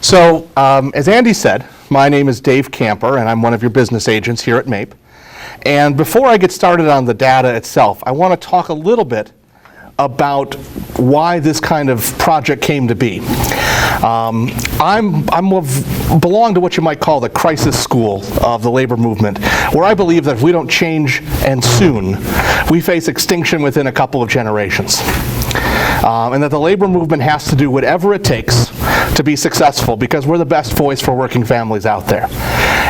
So, as Andy said, my name is Dave Camper, and I'm one of your business agents here at MAPE. And before I get started on the data itself, I want to talk a little bit about why this kind of project came to be. I belong to what you might call the crisis school of the labor movement, where I believe that if we don't change, and soon, we face extinction within a couple of generations. And that the labor movement has to do whatever it takes to be successful, because we're the best voice for working families out there.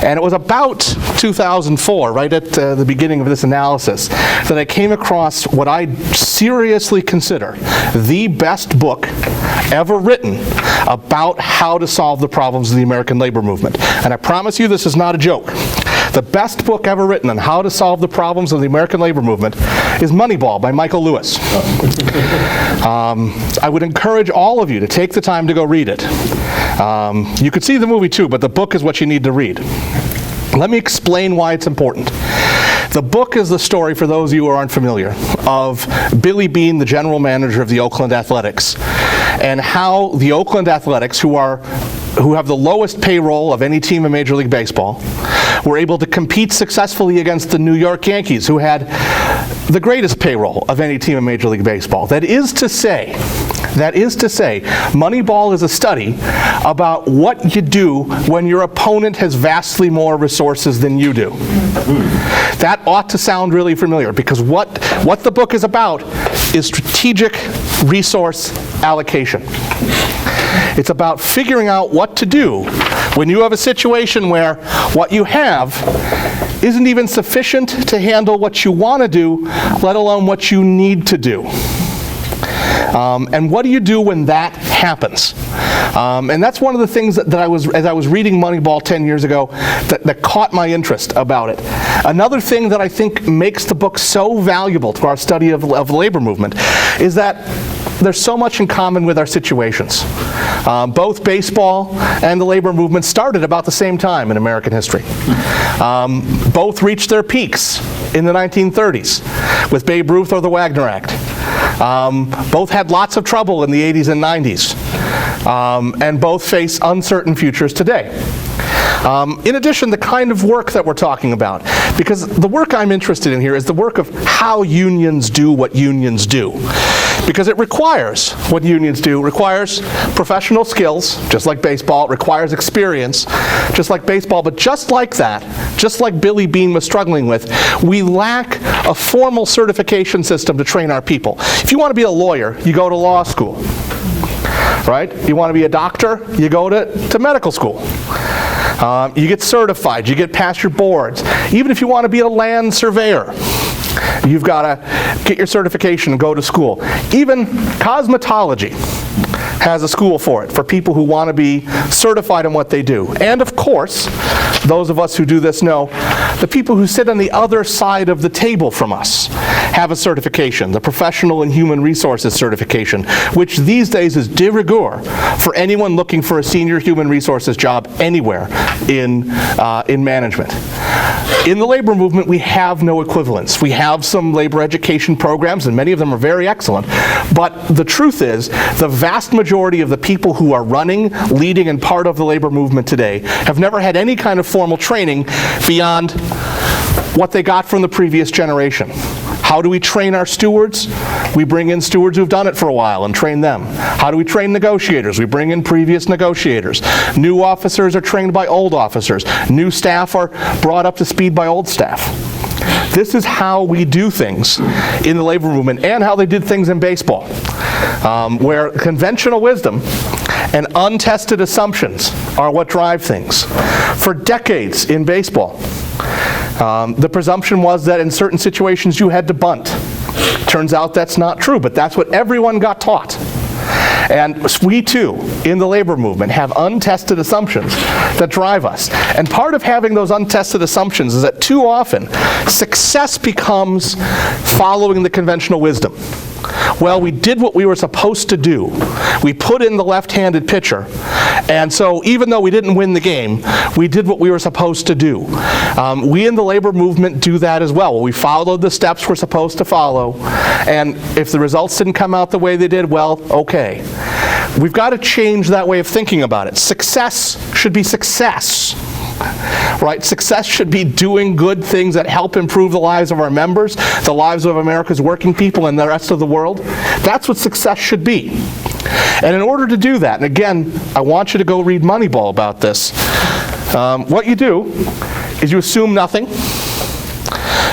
And it was about 2004, right at the beginning of this analysis, that I came across what I seriously consider the best book ever written about how to solve the problems of the American labor movement. And I promise you, this is not a joke. The best book ever written on how to solve the problems of the American labor movement is Moneyball by Michael Lewis. I would encourage all of you to take the time to go read it. You could see the movie too, but the book is what you need to read. Let me explain why it's important. The book is the story, for those of you who aren't familiar, of Billy Beane, the general manager of the Oakland Athletics, and how the Oakland Athletics, who have the lowest payroll of any team in Major League Baseball, were able to compete successfully against the New York Yankees, who had the greatest payroll of any team in Major League Baseball. That is to say, Moneyball is a study about what you do when your opponent has vastly more resources than you do. That ought to sound really familiar, because what the book is about is strategic resource allocation. It's about figuring out what to do when you have a situation where what you have isn't even sufficient to handle what you want to do, let alone what you need to do. And what do you do when that happens? And that's one of the things that as I was reading Moneyball 10 years ago, that caught my interest about it. Another thing that I think makes the book so valuable to our study of the labor movement is that there's so much in common with our situations. Both baseball and the labor movement started about the same time in American history. Both reached their peaks in the 1930s with Babe Ruth or the Wagner Act. Both had lots of trouble in the 80s and 90s. And both face uncertain futures today. In addition, the kind of work that we're talking about, because the work I'm interested in here is the work of how unions do what unions do. Because it requires, what unions do, requires professional skills, just like baseball. It requires experience, just like baseball. But just like that, just like Billy Beane was struggling with, we lack a formal certification system to train our people. If you want to be a lawyer, you go to law school. Right? You want to be a doctor, you go to medical school. You get certified, you get past your boards. Even if you want to be a land surveyor, you've got to get your certification and go to school. Even cosmetology has a school for it, for people who want to be certified in what they do. And of course, those of us who do this know, the people who sit on the other side of the table from us have a certification, the Professional in Human Resources certification, which these days is de rigueur for anyone looking for a senior human resources job anywhere in management. In the labor movement, we have no equivalents. We have some labor education programs, and many of them are very excellent. But the truth is, the vast majority of the people who are running, leading, and part of the labor movement today have never had any kind of formal training beyond what they got from the previous generation. How do we train our stewards? We bring in stewards who've done it for a while and train them. How do we train negotiators? We bring in previous negotiators. New officers are trained by old officers. New staff are brought up to speed by old staff. This is how we do things in the labor movement, and how they did things in baseball, where conventional wisdom and untested assumptions are what drive things. For decades in baseball, the presumption was that in certain situations you had to bunt. Turns out that's not true, but that's what everyone got taught. And we too, in the labor movement, have untested assumptions that drive us. And part of having those untested assumptions is that too often, success becomes following the conventional wisdom. Well, we did what we were supposed to do. We put in the left-handed pitcher, and so even though we didn't win the game, we did what we were supposed to do. We in the labor movement do that as well. We followed the steps we're supposed to follow, and if the results didn't come out the way they did, well, okay. we've got to change that way of thinking about it. Success should be success. Right? Success should be doing good things that help improve the lives of our members, the lives of America's working people, and the rest of the world. That's what success should be. And in order to do that, and again, I want you to go read Moneyball about this, what you do is you assume nothing.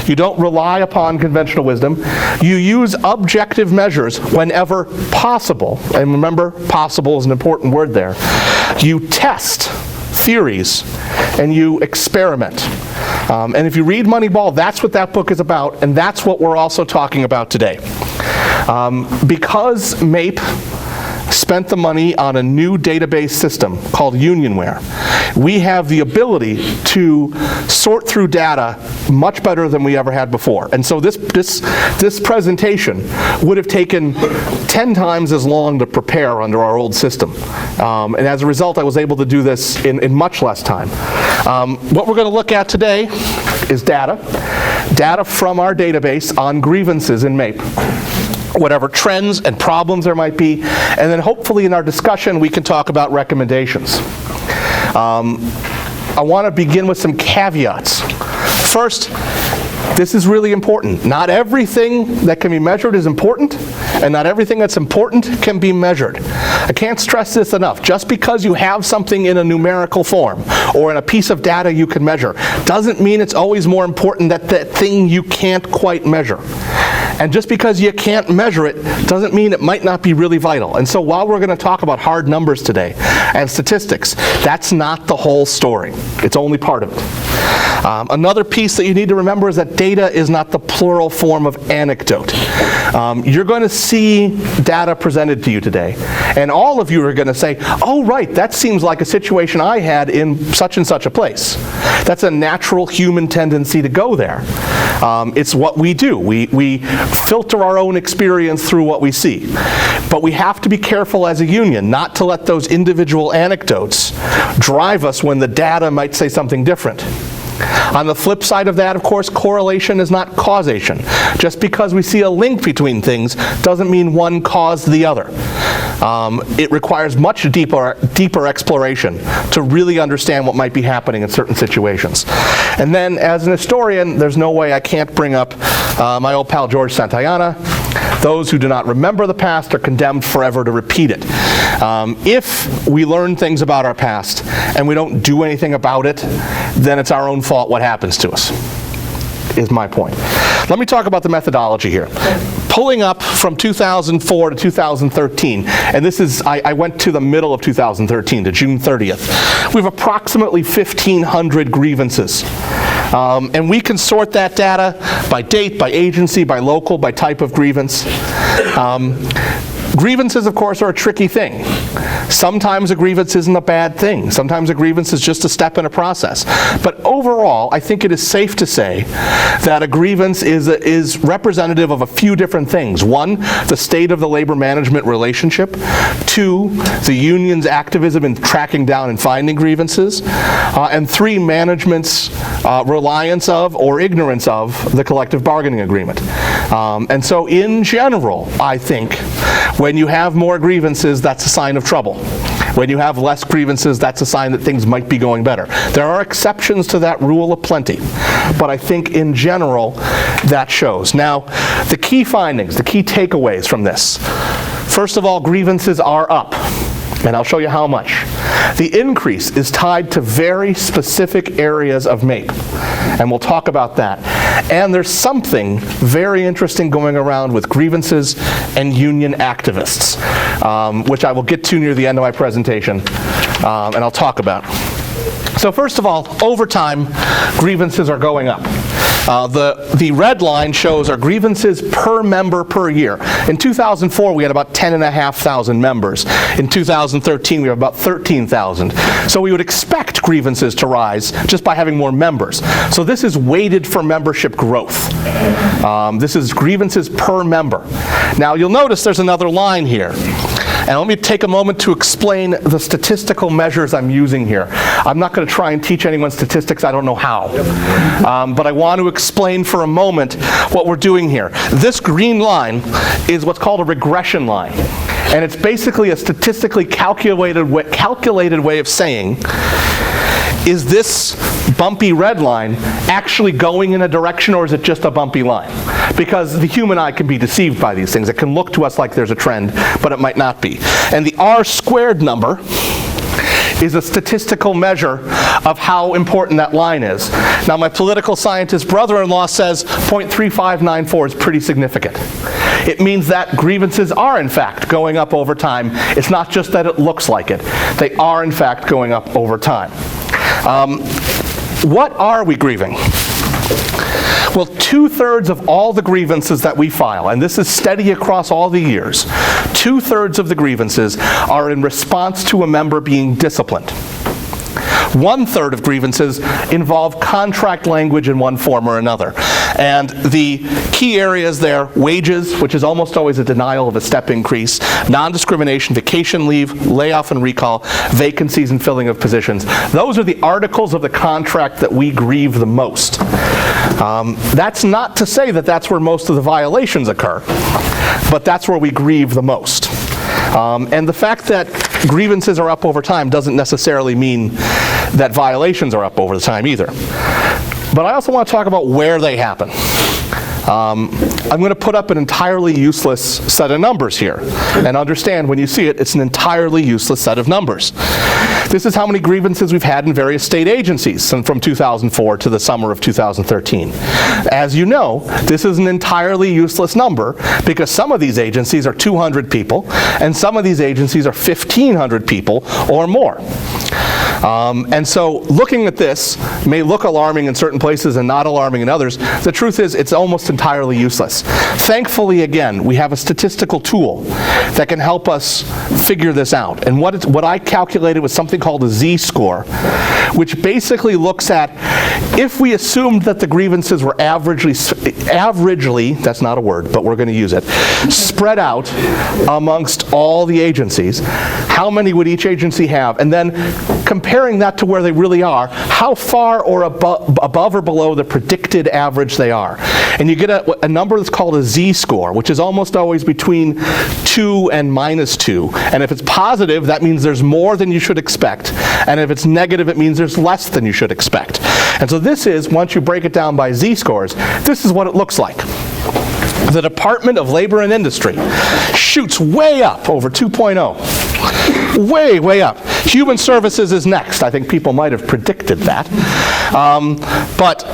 You don't rely upon conventional wisdom. You use objective measures whenever possible. And remember, possible is an important word there. You test theories and you experiment. And if you read Moneyball, that's what that book is about, and that's what we're also talking about today. Because MAPE spent the money on a new database system called Unionware, we have the ability to sort through data much better than we ever had before. And so this presentation would have taken 10 times as long to prepare under our old system. And as a result, I was able to do this in much less time. What we're going to look at today is data from our database on grievances in MAPE, whatever trends and problems there might be, and then hopefully in our discussion we can talk about recommendations. I want to begin with some caveats. First, this is really important. Not everything that can be measured is important, and not everything that's important can be measured. I can't stress this enough. Just because you have something in a numerical form or in a piece of data you can measure doesn't mean it's always more important than that thing you can't quite measure. And just because you can't measure it doesn't mean it might not be really vital. And so while we're going to talk about hard numbers today and statistics, that's not the whole story. It's only part of it. Another piece that you need to remember is that data is not the plural form of anecdote. You're going to see data presented to you today, and all of you are going to say, oh right, that seems like a situation I had in such and such a place. That's a natural human tendency to go there. It's what we do. We filter our own experience through what we see. But we have to be careful as a union not to let those individual anecdotes drive us when the data might say something different. On the flip side of that, of course, correlation is not causation. Just because we see a link between things doesn't mean one caused the other. It requires much deeper exploration to really understand what might be happening in certain situations. And then, as an historian, there's no way I can't bring up my old pal George Santayana. Those who do not remember the past are condemned forever to repeat it. If we learn things about our past and we don't do anything about it, then it's our own fault what happens to us, is my point. Let me talk about the methodology here. Pulling up from 2004 to 2013, and this is, I went to the middle of 2013, to June 30th. We have approximately 1,500 grievances. And we can sort that data by date, by agency, by local, by type of grievance. Grievances, of course, are a tricky thing. Sometimes a grievance isn't a bad thing. Sometimes a grievance is just a step in a process. But overall, I think it is safe to say that a grievance is representative of a few different things. One, the state of the labor management relationship. Two, the union's activism in tracking down and finding grievances. And three, management's reliance of or ignorance of the collective bargaining agreement. And so in general, I think, when you have more grievances, that's a sign of trouble. When you have less grievances, that's a sign that things might be going better. There are exceptions to that rule aplenty, but I think in general, that shows. Now, the key findings, the key takeaways from this. First of all, grievances are up, and I'll show you how much. The increase is tied to very specific areas of MAPE, and we'll talk about that. And there's something very interesting going around with grievances and union activists, which I will get to near the end of my presentation, and I'll talk about. So first of all, over time, grievances are going up. The red line shows our grievances per member per year. In 2004, we had about 10,500 members. In 2013, we have about 13,000. So we would expect grievances to rise just by having more members. So this is weighted for membership growth. This is grievances per member. Now you'll notice there's another line here. And let me take a moment to explain the statistical measures I'm using here. I'm not going to try and teach anyone statistics, I don't know how. But I want to explain for a moment what we're doing here. This green line is what's called a regression line. And it's basically a statistically calculated way of saying, is this bumpy red line actually going in a direction, or is it just a bumpy line? Because the human eye can be deceived by these things. It can look to us like there's a trend, but it might not be. And the R-squared number is a statistical measure of how important that line is. Now, my political scientist brother-in-law says 0.3594 is pretty significant. It means that grievances are, in fact, going up over time. It's not just that it looks like it. They are, in fact, going up over time. What are we grieving? Well, 2/3 of all the grievances that we file, and this is steady across all the years, 2/3 of the grievances are in response to a member being disciplined. 1/3 of grievances involve contract language in one form or another. And the key areas there: wages, which is almost always a denial of a step increase, non-discrimination, vacation leave, layoff and recall, vacancies and filling of positions. Those are the articles of the contract that we grieve the most. That's not to say that that's where most of the violations occur, but that's where we grieve the most. And the fact that grievances are up over time doesn't necessarily mean that violations are up over the time either. But I also want to talk about where they happen. I'm going to put up an entirely useless set of numbers here. And understand, when you see it, it's an entirely useless set of numbers. This is how many grievances we've had in various state agencies from 2004 to the summer of 2013. As you know, this is an entirely useless number because some of these agencies are 200 people and some of these agencies are 1,500 people or more. And so looking at this may look alarming in certain places and not alarming in others. The truth is, it's almost entirely useless. Thankfully, again, we have a statistical tool that can help us figure this out. And what I calculated was something called a Z-score, which basically looks at, if we assumed that the grievances were averagely, that's not a word, but we're going to use it, spread out amongst all the agencies, how many would each agency have? And then comparing that to where they really are, how far or above or below the predicted average they are. And you get a number that's called a Z-score, which is almost always between 2 and -2. And if it's positive, that means there's more than you should expect. And if it's negative, it means there's less than you should expect. And so this is, once you break it down by Z-scores, this is what it looks like. The Department of Labor and Industry shoots way up over 2.0. Way, way up. Human Services is next. I think people might have predicted that. But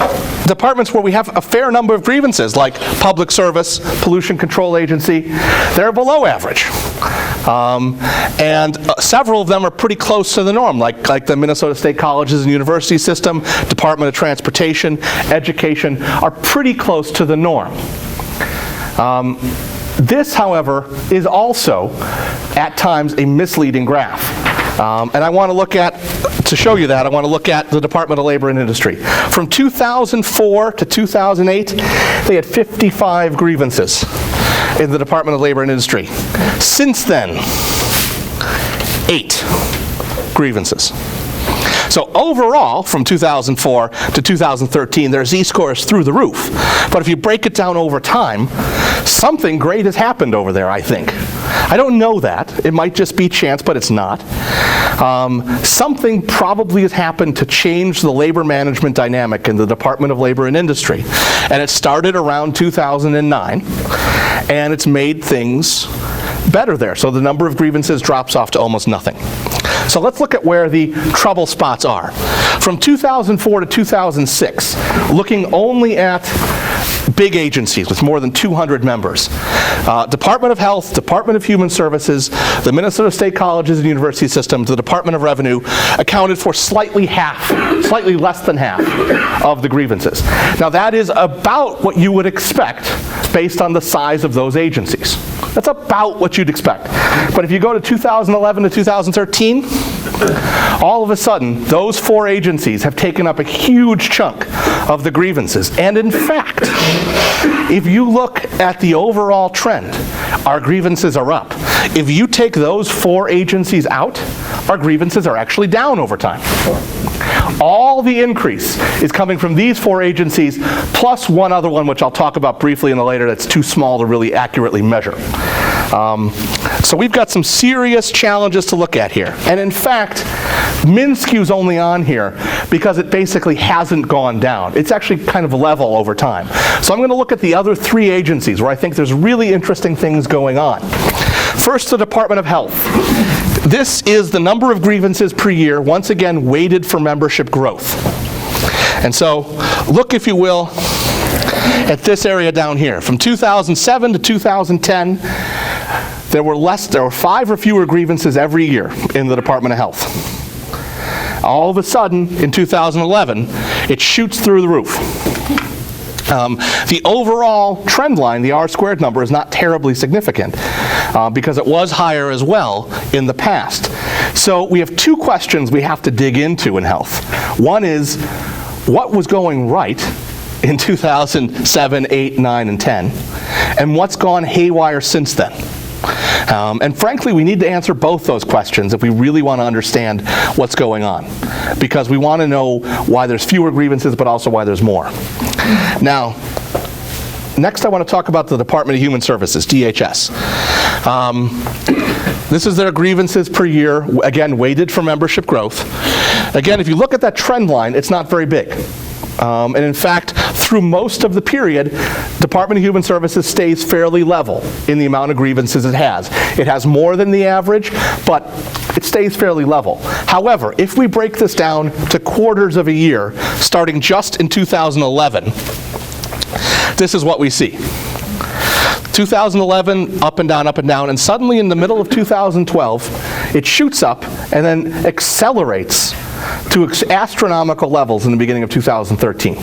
departments where we have a fair number of grievances, like Public Service, Pollution Control Agency, they're below average. And several of them are pretty close to the norm, like the Minnesota State Colleges and University System, Department of Transportation, Education, are pretty close to the norm. This, however, is also, at times, a misleading graph. And I want to look at, to show you that, I want to look at the Department of Labor and Industry. From 2004 to 2008, they had 55 grievances in the Department of Labor and Industry. Since then, 8 grievances. So overall, from 2004 to 2013, their Z-scores through the roof. But if you break it down over time, something great has happened over there, I think. I don't know that. It might just be chance, but it's not. Something probably has happened to change the labor management dynamic in the Department of Labor and Industry. And it started around 2009, and it's made things better there. So the number of grievances drops off to almost nothing. So let's look at where the trouble spots are. From 2004 to 2006, looking only at big agencies with more than 200 members. Department of Health, Department of Human Services, the Minnesota State Colleges and University Systems, the Department of Revenue accounted for slightly less than half of the grievances. Now that is about what you would expect based on the size of those agencies. That's about what you'd expect. But if you go to 2011 to 2013, all of a sudden, those 4 agencies have taken up a huge chunk of the grievances. And in fact, if you look at the overall trend, our grievances are up. If you take those 4 agencies out, our grievances are actually down over time. All the increase is coming from these 4 agencies, plus one other one, which I'll talk about briefly in the later, that's too small to really accurately measure. So we've got some serious challenges to look at here. And in fact, MnSQ's only on here because it basically hasn't gone down. It's actually kind of level over time. So I'm going to look at the other 3 agencies where I think there's really interesting things going on. First, the Department of Health. This is the number of grievances per year, once again weighted for membership growth. And so look, if you will, at this area down here. From 2007 to 2010, there were 5 or fewer grievances every year in the Department of Health. All of a sudden, in 2011, it shoots through the roof. The overall trend line, the R-squared number, is not terribly significant because it was higher as well in the past. So we have 2 questions we have to dig into in health. One is, what was going right in 2007, 8, 9, and 10? And what's gone haywire since then? And frankly, we need to answer both those questions if we really want to understand what's going on, because we want to know why there's fewer grievances, but also why there's more. Now, next I want to talk about the Department of Human Services, DHS. This is their grievances per year, again, weighted for membership growth. Again, if you look at that trend line, it's not very big. And in fact, through most of the period, Department of Human Services stays fairly level in the amount of grievances it has. It has more than the average, but it stays fairly level. However, if we break this down to quarters of a year, starting just in 2011, this is what we see. 2011, up and down, and suddenly in the middle of 2012, it shoots up and then accelerates to astronomical levels in the beginning of 2013.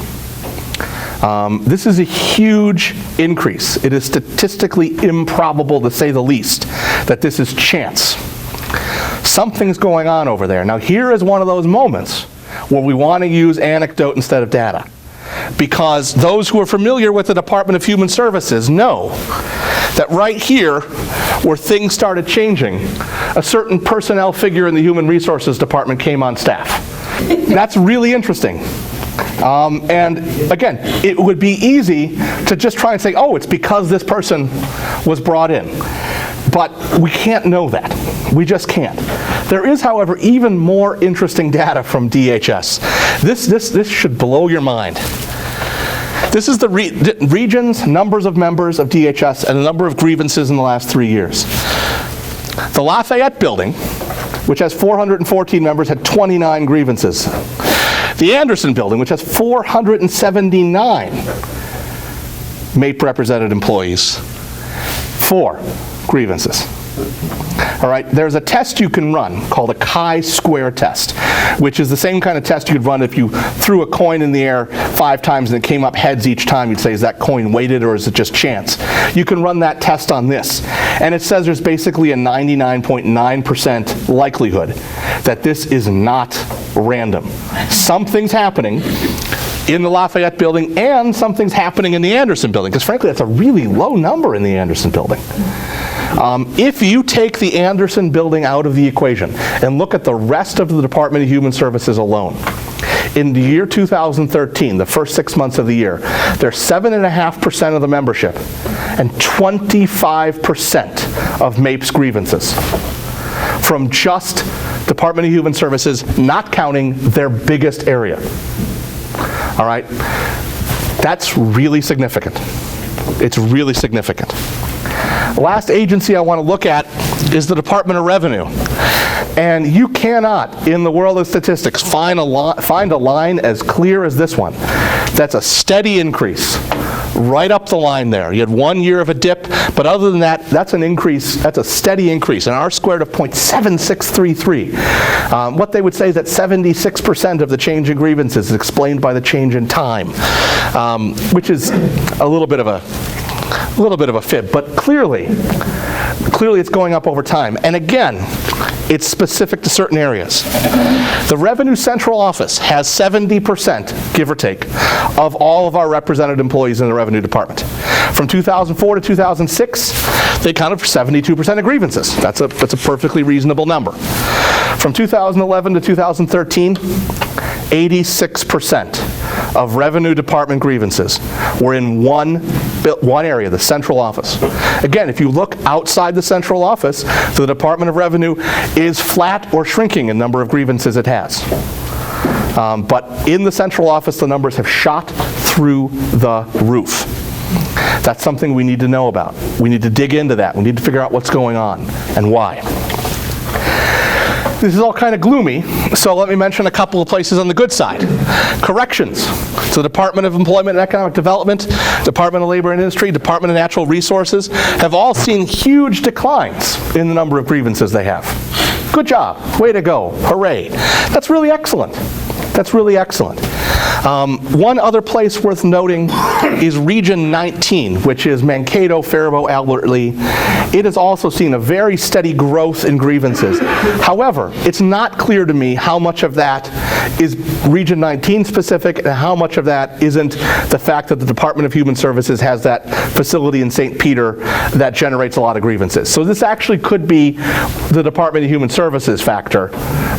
This is a huge increase. It is statistically improbable, to say the least, that this is chance. Something's going on over there. Now, here is one of those moments where we want to use anecdote instead of data, because those who are familiar with the Department of Human Services know that right here, where things started changing, a certain personnel figure in the Human Resources Department came on staff. That's really interesting. And again, it would be easy to just try and say, oh, it's because this person was brought in. But we can't know that. We just can't. There is, however, even more interesting data from DHS. This should blow your mind. This is the regions, numbers of members of DHS, and the number of grievances in the last 3 years. The Lafayette building, which has 414 members, had 29 grievances. The Anderson building, which has 479 MAPE represented employees, 4 grievances. All right, there's a test you can run called a chi-square test, which is the same kind of test you'd run if you threw a coin in the air 5 times and it came up heads each time. You'd say, is that coin weighted or is it just chance? You can run that test on this, and it says there's basically a 99.9% likelihood that this is not random. Something's happening in the Lafayette building, and something's happening in the Anderson building, because frankly that's a really low number in the Anderson building. If you take the Anderson building out of the equation and look at the rest of the Department of Human Services alone, in the year 2013, the first 6 months of the year, there's 7.5% of the membership and 25% of MAPE's grievances from just Department of Human Services, not counting their biggest area. All right? That's really significant. It's really significant. The last agency I want to look at is the Department of Revenue. And you cannot, in the world of statistics, find a line as clear as this one. That's a steady increase, right up the line there. You had 1 year of a dip, but other than that, that's an increase, that's a steady increase, an R-squared of 0.7633. What they would say is that 76% of the change in grievances is explained by the change in time, which is a little bit of a fib, but clearly it's going up over time. And again, it's specific to certain areas. The Revenue Central Office has 70%, give or take, of all of our represented employees in the Revenue Department. From 2004 to 2006, they accounted for 72% of grievances. That's a perfectly reasonable number. From 2011 to 2013, 86% of Revenue Department grievances were in one one area, the central office. Again, if you look outside the central office, the Department of Revenue is flat or shrinking in number of grievances it has. But in the central office, the numbers have shot through the roof. That's something we need to know about. We need to dig into that. We need to figure out what's going on and why. This is all kind of gloomy, so let me mention a couple of places on the good side. Corrections. So the Department of Employment and Economic Development, Department of Labor and Industry, Department of Natural Resources have all seen huge declines in the number of grievances they have. Good job. Way to go. Hooray. That's really excellent. That's really excellent. One other place worth noting is Region 19, which is Mankato, Faribault, Albert Lee. It has also seen a very steady growth in grievances. However, it's not clear to me how much of that is Region 19 specific and how much of that isn't the fact that the Department of Human Services has that facility in St. Peter that generates a lot of grievances. So this actually could be the Department of Human Services factor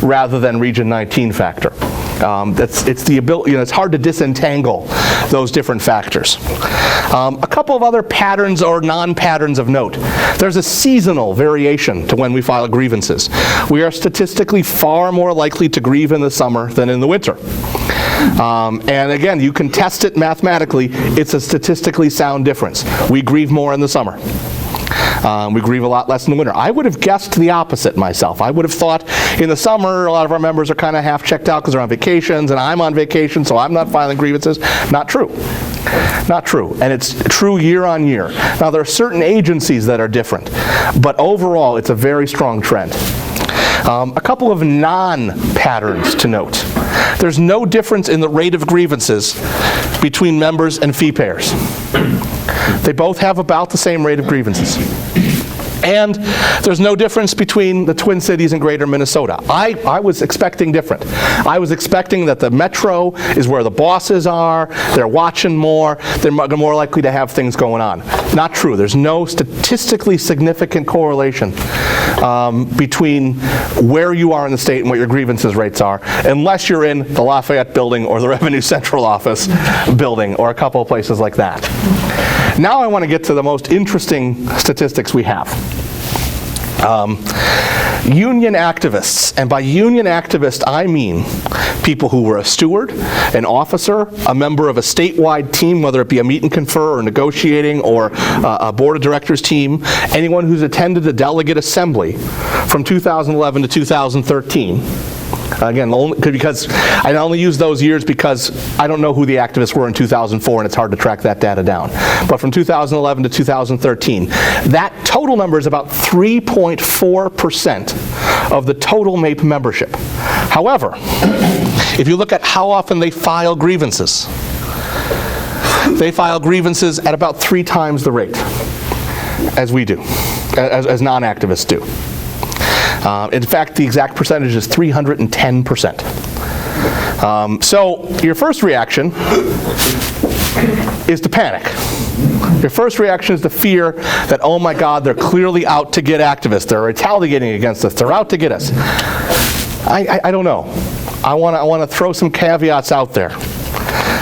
rather than Region 19 factor. It's the ability, it's hard to disentangle those different factors. A couple of other patterns or non-patterns of note. There's a seasonal variation to when we file grievances. We are statistically far more likely to grieve in the summer than in the winter. And again, you can test it mathematically. It's a statistically sound difference. We grieve more in the summer. We grieve a lot less in the winter. I would have guessed the opposite myself. I would have thought in the summer a lot of our members are kind of half checked out because they're on vacations and I'm on vacation, so I'm not filing grievances. Not true. Not true. And it's true year on year. Now there are certain agencies that are different, but overall it's a very strong trend. A couple of non-patterns to note. There's no difference in the rate of grievances between members and fee payers. They both have about the same rate of grievances. And there's no difference between the Twin Cities and Greater Minnesota. I was expecting different. I was expecting that the metro is where the bosses are, they're watching more, they're more likely to have things going on. Not true. There's no statistically significant correlation between where you are in the state and what your grievances rates are, unless you're in the Lafayette building or the Revenue Central Office building or a couple of places like that. Now I want to get to the most interesting statistics we have. Union activists, and by union activist I mean people who were a steward, an officer, a member of a statewide team, whether it be a meet and confer or negotiating or a board of directors team, anyone who's attended a delegate assembly from 2011 to 2013. Again, because I only use those years because I don't know who the activists were in 2004 and it's hard to track that data down. But from 2011 to 2013, that total number is about 3.4% of the total MAPE membership. However, if you look at how often they file grievances, they file grievances at about 3 times the rate as we do, as non-activists do. In fact, the exact percentage is 310%. So your first reaction is to panic. Your first reaction is to fear that, oh my God, they're clearly out to get activists. They're retaliating against us. They're out to get us. I don't know. I want to throw some caveats out there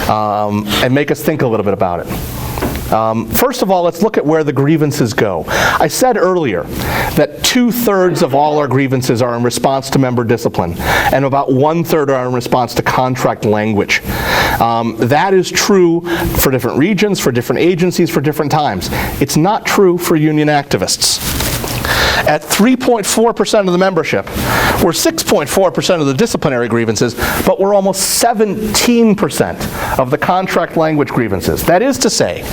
and make us think a little bit about it. First of all, let's look at where the grievances go. I said earlier that 2/3 of all our grievances are in response to member discipline, and about 1/3 are in response to contract language. That is true for different regions, for different agencies, for different times. It's not true for union activists. At 3.4% of the membership, we're 6.4% of the disciplinary grievances, but we're almost 17% of the contract language grievances. That is to say,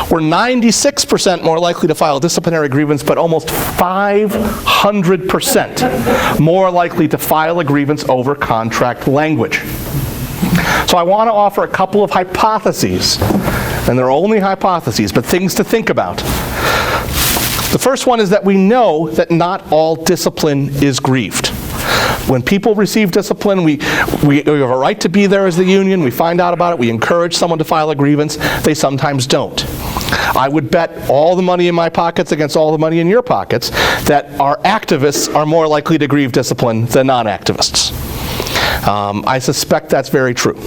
we're 96% more likely to file a disciplinary grievance, but almost 500% more likely to file a grievance over contract language. So I want to offer a couple of hypotheses, and they're only hypotheses, but things to think about. The first one is that we know that not all discipline is grieved. When people receive discipline, we have a right to be there as the union. We find out about it. We encourage someone to file a grievance. They sometimes don't. I would bet all the money in my pockets against all the money in your pockets that our activists are more likely to grieve discipline than non-activists. I suspect that's very true.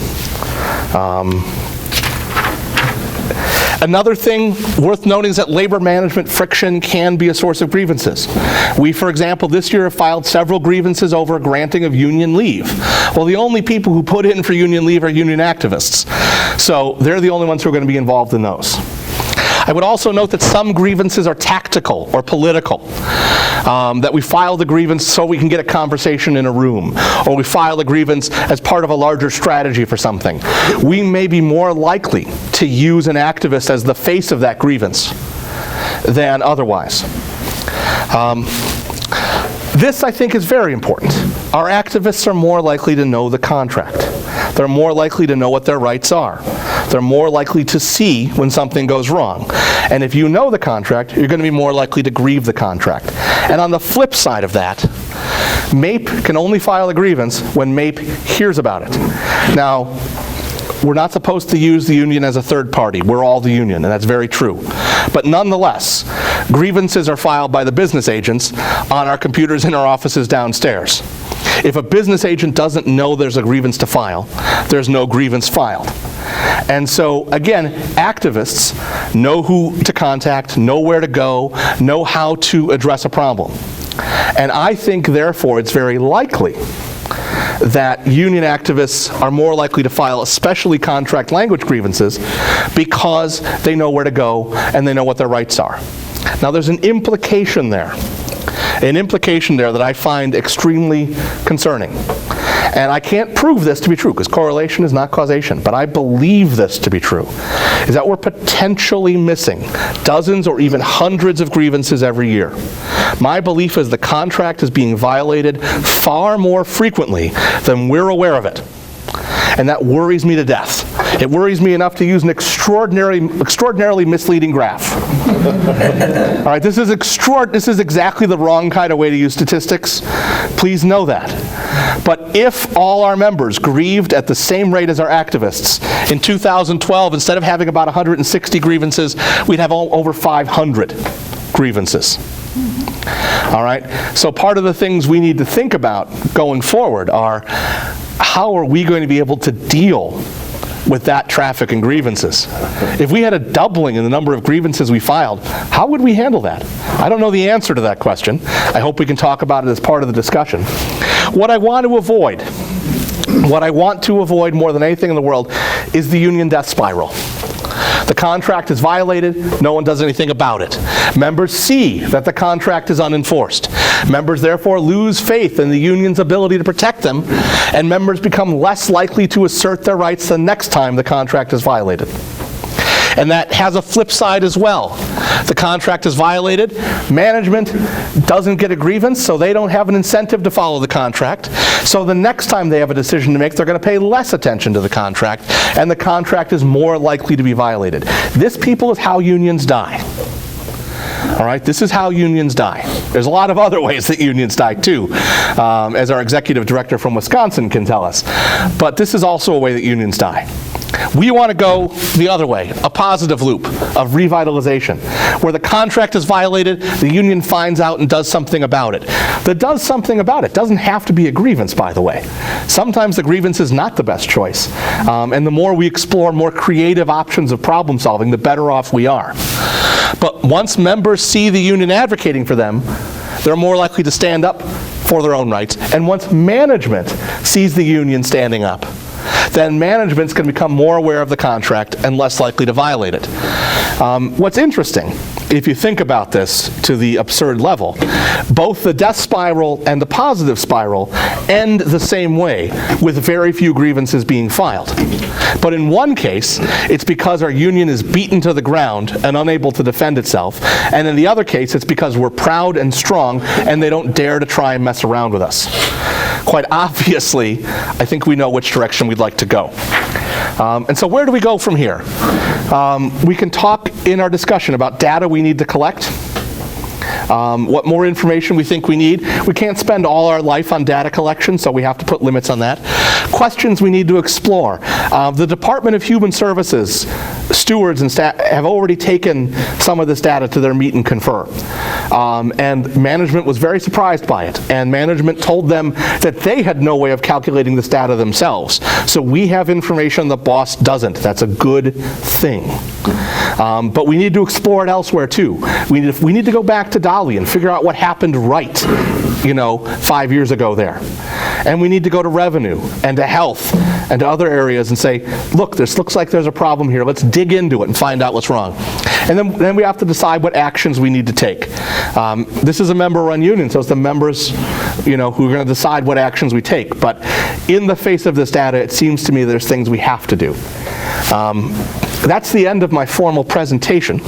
Another thing worth noting is that labor management friction can be a source of grievances. We, for example, this year have filed several grievances over granting of union leave. Well, the only people who put in for union leave are union activists. So they're the only ones who are going to be involved in those. I would also note that some grievances are tactical or political, that we file the grievance so we can get a conversation in a room, or we file a grievance as part of a larger strategy for something. We may be more likely to use an activist as the face of that grievance than otherwise. This, I think, is very important. Our activists are more likely to know the contract. They're more likely to know what their rights are. They're more likely to see when something goes wrong. And if you know the contract, you're going to be more likely to grieve the contract. And on the flip side of that, MAPE can only file a grievance when MAPE hears about it. Now, we're not supposed to use the union as a third party. We're all the union, and that's very true. But nonetheless, grievances are filed by the business agents on our computers in our offices downstairs. If a business agent doesn't know there's a grievance to file, there's no grievance filed. And so, again, activists know who to contact, know where to go, know how to address a problem. And I think, therefore, it's very likely that union activists are more likely to file especially contract language grievances because they know where to go and they know what their rights are. Now, there's an implication there that I find extremely concerning. And I can't prove this to be true, because correlation is not causation, but I believe this to be true, is that we're potentially missing dozens or even hundreds of grievances every year. My belief is the contract is being violated far more frequently than we're aware of it. And that worries me to death. It worries me enough to use an extraordinarily misleading graph. All right, this is exactly the wrong kind of way to use statistics. Please know that. But if all our members grieved at the same rate as our activists, in 2012, instead of having about 160 grievances, we'd have over 500 grievances. All right, so part of the things we need to think about going forward are, how are we going to be able to deal with that traffic and grievances? If we had a doubling in the number of grievances we filed, how would we handle that? I don't know the answer to that question. I hope we can talk about it as part of the discussion. What I want to avoid more than anything in the world is the union death spiral. The contract is violated, no one does anything about it. Members see that the contract is unenforced. Members therefore lose faith in the union's ability to protect them, and members become less likely to assert their rights the next time the contract is violated. And that has a flip side as well. The contract is violated, management doesn't get a grievance, so they don't have an incentive to follow the contract. So the next time they have a decision to make, they're going to pay less attention to the contract, and the contract is more likely to be violated. This, people, is how unions die. All right, this is how unions die. There's a lot of other ways that unions die too, as our executive director from Wisconsin can tell us. But this is also a way that unions die. We want to go the other way, a positive loop of revitalization, where the contract is violated, the union finds out and does something about it. The does something about it doesn't have to be a grievance, by the way. Sometimes the grievance is not the best choice. And the more we explore more creative options of problem solving, the better off we are. But once members see the union advocating for them, they're more likely to stand up for their own rights. And once management sees the union standing up, then management's going to become more aware of the contract and less likely to violate it. What's interesting, if you think about this to the absurd level, both the death spiral and the positive spiral end the same way, with very few grievances being filed. But in one case, it's because our union is beaten to the ground and unable to defend itself, and in the other case, it's because we're proud and strong and they don't dare to try and mess around with us. Quite obviously, I think we know which direction we'd like to go. And so where do we go from here? We can talk in our discussion about data we need to collect, what more information we think we need. We can't spend all our life on data collection, so we have to put limits on that. Questions we need to explore. The Department of Human Services stewards and staff have already taken some of this data to their meet and confer. And management was very surprised by it. And management told them that they had no way of calculating this data themselves. So we have information the boss doesn't. That's a good thing. But we need to explore it elsewhere too. We need to go back to Dolly and figure out what happened right, 5 years ago there. And we need to go to revenue and to health and to other areas and say, look, this looks like there's a problem here. Let's dig into it and find out what's wrong. And then we have to decide what actions we need to take. This is a member-run union, so it's the members, who are going to decide what actions we take. But in the face of this data, it seems to me there's things we have to do. That's the end of my formal presentation.